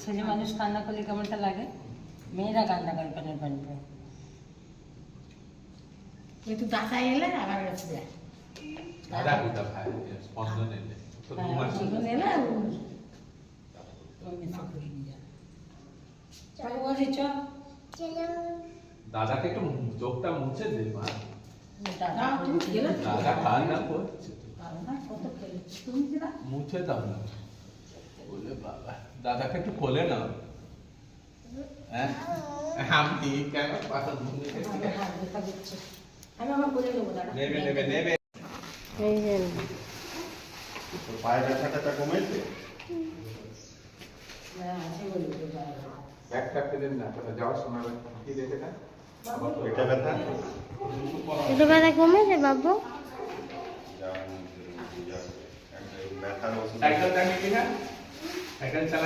ছেলে মানুষ কান্না করলে কেমনটা লাগে? মেয়েরা কান্না করে প্যানের পানি পায়। একটু দাদা এলে আবার গেছে যায় দাদা কোথা ভাই স্পন্দন এলে তো দু মাস এলে চলো বলছি চ। দাদাকে একটু চোখটা মুছে দে মা। না তুমি গেলে দাদা কান্না করছে কত খেলেছি তুমি দিলা মুছে দাও না। বলে বাবা দাদাকে একটু কোলে নাও। হ্যাঁ আমি কেন পাতা ধুনে আমি আবার করে দেবো দাদা নেবে নেবে নেবে। এই যে তোর পায়ে ব্যথাটা কমেছে? একটা পেলেন না কোথা যাওয়ার সময় কি দেখে না এটা ব্যথা? এটা ব্যথা কমেছে বাবু? ব্যথার ওষুধ সাইকেল চালিয়ে কিনা সাইকেল চালা